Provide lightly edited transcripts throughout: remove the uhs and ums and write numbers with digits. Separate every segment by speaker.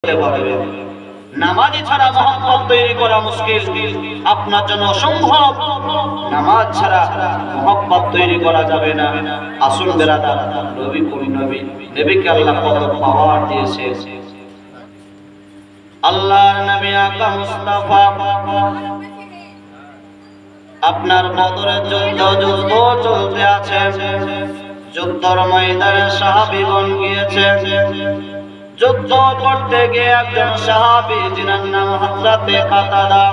Speaker 1: পারবে। নামাজি ছাড়া মহব্বত তৈরি করা মুশকিল, আপনার জন্য অসম্ভব। নামাজ ছাড়া মহব্বত তৈরি করা যাবে না। আসুন বেরাদার, নবী কোন নবী, নবীকে আল্লাহ কত পাওয়ার দিয়েছে। আল্লাহর নবী আকা মুস্তাফা আপনার বদরের যুদ্ধ চলতে আছে। যুদ্ধের ময়দানে সাহাবীগণ গিয়েছেন। যুদ্ধ করতে গিয়ে একজন সাহাবী যিনার নাম হযরতে কাতাদা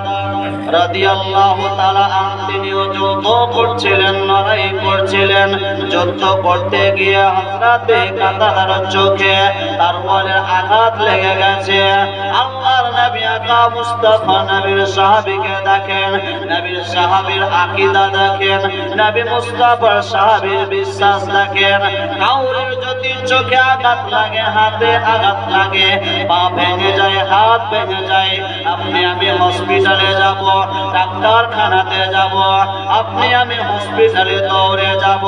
Speaker 1: রাদিয়াল্লাহু তাআলা আনহু, তিনিও যুদ্ধ করছিলেন, লড়াই করছিলেন। যুদ্ধ করতে গিয়ে হযরতে কাতাদার চোখে তরবারের আঘাত লেগে গেছে। আল্লাহর নবী আকা মুস্তাফা নবীর সাহাবীকে দেখেন, নবীর সাহাবীর আকীদা দেখেন, নবী মুস্তাফার সাহাবীর বিশ্বাস দেখেন। কাউরের যদি চোখে আঘাত লাগে, হাতে আঘাত লাগে, পা ভেঙে যায়, হাত ভেঙে যায়, আপনি আমি হসপিটালে যাব, ডাক্তারখানাতে যাব, আপনি আমি হসপিটালে দৌড়ে যাব।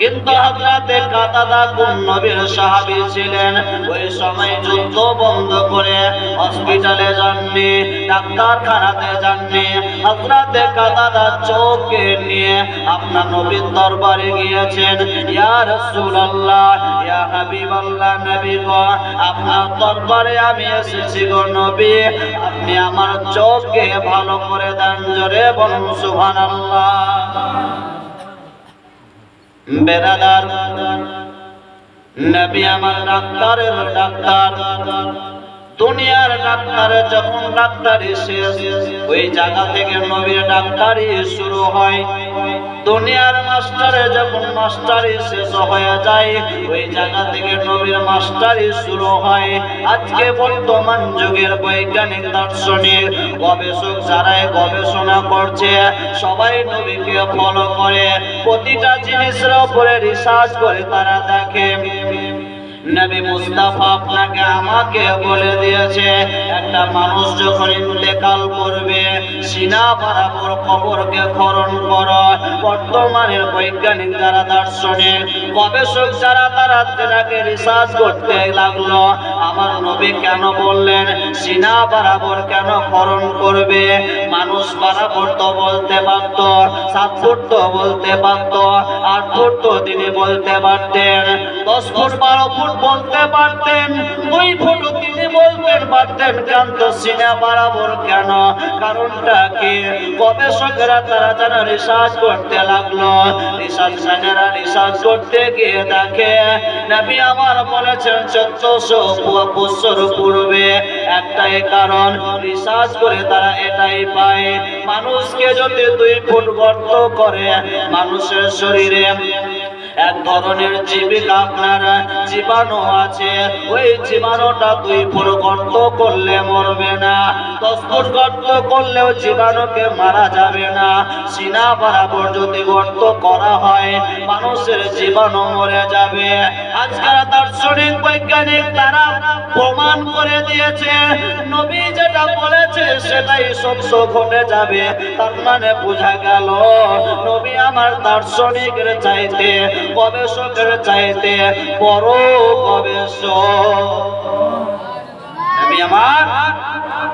Speaker 1: কিন্তু হযরতে কাতাদা কোন নবীর সাহাবী ছিলেন, ওই সময় যুদ্ধ বন্ধ করে হসপিটালে যাননি, ডাক্তারখানাতে যাননি। হযরতে কাতাদা চোখকে নিয়ে আপনার নবীর দরবারে গিয়েছেন। ইয়া রাসূলুল্লাহ, ইয়া হাবিবাল্লাহ, নবী গো, আপনার দরবারে আমি এসেছি গো নবী, আপনি আমার চোখকে ভালো করে দেন। জোরে বলুন সুবহানাল্লাহ। বেরাদার, নবী আমার ডাক্তারের ডাক্তার। দুনিয়ার ডাক্তারে যখন ডাক্তারি শেষ, ওই জায়গা থেকে নবীর ডাক্তারি শুরু হয়। দুনিয়ার মাস্টারে যখন মাস্টারি শেষ হয়ে যায়, ওই জায়গা থেকে নবীর মাস্টারি শুরু হয়। আজকে বর্তমান যুগের বৈজ্ঞানিক দার্শনিক গবেষক যারাই গবেষণা করছে, সবাই নবীকে ফলো করে, প্রতিটা জিনিসের উপরে রিসার্চ করে তারা দেখে। নবী মুস্তাফা আপনাকে আমাকে বলে দিয়েছে, একটা মানুষ যখন ইন্তেকাল করবে, সিনা বরাবর কবরকে খনন করো। বর্তমানের বৈজ্ঞানিক যারা দার্শনিক গবেষক যারা, তারা এটাকে রিসার্চ করতে লাগলো। আমার নবী কেন বললেন সিনা বরাবর কেন খনন করবে? মানুষ বরাবর তো বলতে পারত, 7 ফুট তো বলতে পারত, 8 ফুট তো তিনি বলতে পারতেন, 10 ফুট 12 ফুট বলতে পারতেন, 2 ফুট তিনি বলতে পারতেন, কিন্তু সিনা বরাবর কেন? কারণটা কি? গবেষকেরা তারা যারা রিসার্চ করতে লাগলো, রিসার্চারেরা রিসার্চ করতে গিয়ে দেখে নবী আমার বলেছেন 1400 বছর পূর্বে একটাই কারণ, রিসার্চ করে তারা এটাই পায়, মানুষকে যদি 2 ফুট গর্ত করে মানুষের শরীরে এক ধরনের জীবিকা আপনার জীবাণু আছে, ওই জীবাণুটা 2 ফুট গর্ত করলে মরবে না, 10 ফুট গর্ত করলেও জীবাণুকে মারা যাবে না। সিনা বরাবর যদি গর্ত করা হয় মানুষের জীবাণু মরে যাবে। আজকাল দার্শনিক বৈজ্ঞানিক তারা প্রমাণ করে দিয়েছে নবী যেটা বলেছে সেটাই সত্য ঘটে যাবে। তার মানে বোঝা গেল নবী আমার দার্শনিকের চাইতে, গবেষকের চাইতে বড় গবেষক। নবী আমার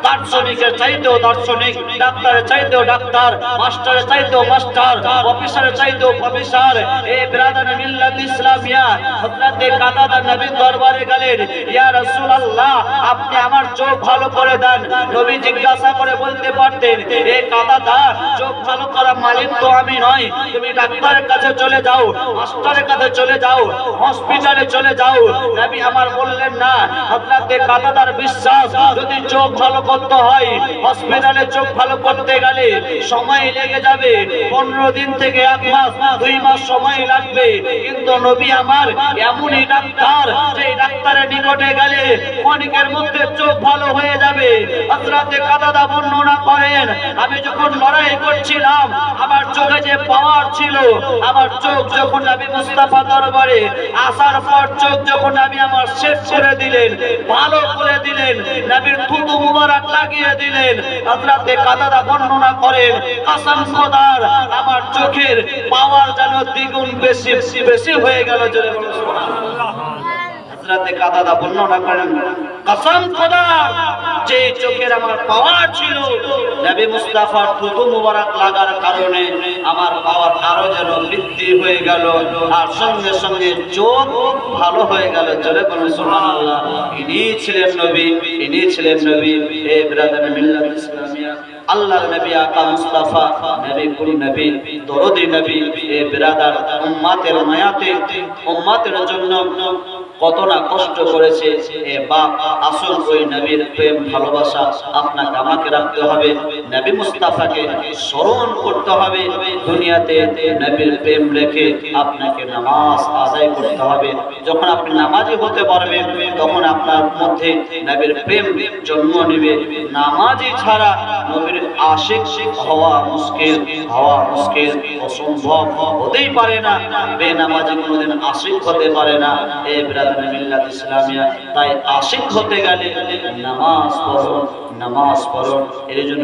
Speaker 1: দার্শনিকের চাইতেও দার্শনিক, ডাক্তারের চাইতেও ডাক্তার, মাস্টারের চাইতেও মাস্টার, অফিসারের চাইতেও অফিসার। এই ব্রাদারে মিল্লাত ইসলামিয়া হযরতে কাতাদা নবীর দরবারে গেলেন, ইয়া রাসূলুল্লাহ আপনি আমার চোখ ভালো করে দেন। নবী জিজ্ঞাসা করে বলতে পারতেন, এই কাতাদা চোখ ভালো করা মালিক তো আমি নই, তুমি ডাক্তারের কাছে চলে যাও, মাস্টারের কাছে চলে যাও, হসপিটালে চলে যাও। নবী আমার বললেন না, হযরতে কাতাদার বিশ্বাস যদি চোখ ভালো করতে হয়, হসপিটালে চোখ ভালো করতে গেলে সময় লেগে যাবে, 15 দিন থেকে 1 মাস 2 মাস সময় লাগবে। কিন্তু নবী আমার এমনই ডাক্তার, যে ডাক্তারের নিকটে গেলে ক্ষণিকের মধ্যে চোখ ভালো হয়ে যাবে। হযরতে কাতাদা বর্ণনা করেন, আমি যখন লড়াই করছিলাম আমার চোখে যে পাওয়ার ছিল, আমার চোখ যখন নবী মুস্তাফা দরবারে আসার পর চোখ যখন নবী আমার শেষ করে দিলেন, ভালো করে দিলেন, নবীর থুতু মুবারক লাগিয়ে দিলেন। হযরতে কাতাদা বর্ণনা করেন, কসম খোদার আমার চোখের পাওয়ার যেন দ্বিগুণ বেশি হয়ে গেল। জোরে বলুন সুবহানাল্লাহ। হযরত কাতাদা বর্ণনা করেন, কসম খোদার, যে চোখের আমার পাওয়ার ছিল, নবী মুস্তাফার থুতু মুবারক লাগার কারণে আমার পাওয়ার আরো যেন বৃদ্ধি হয়ে গেল, আর সঙ্গে সঙ্গে চোখ ভালো হয়ে গেল। জোরে বলুন সুবহানাল্লাহ। ইনি ছিলেন নবী, ইনি ছিলেন নবী। এ ব্রাদার মিল্লাত ইসলামিয়া, আল্লাহর নবী আকা মুস্তাফা, নবী কুল নবী, দরদি নবী। এ ব্রাদার, উম্মতের মায়াতে, উম্মতের জন্য কত না কষ্ট করেছে এ বাপ। আসল ওই নবীর প্রেম ভালোবাসা আপনাকে আমাকে রাখতে হবে, নবী মুস্তাফাকে স্মরণ করতে হবে। দুনিয়াতে নবীর প্রেম রেখে আপনাকে নামাজ আদায় করতে হবে। যখন আপনি নামাজি হতে পারবেন, তখন আপনার মধ্যে নবীর প্রেম জন্ম নেবে। নামাজি ছাড়া নবীর আশিক হওয়া মুশকিল, হওয়া মুশকিল, অসম্ভব, হতেই পারে না। বেনামাজি কোনোদিন আশিক হতে পারে না। এ ব্রাদার মিল্লাত ইসলামিয়া, তাই আশিক হতে গেলে নামাজ পড়ুন, নামাজ পড়ুন। এর জন্য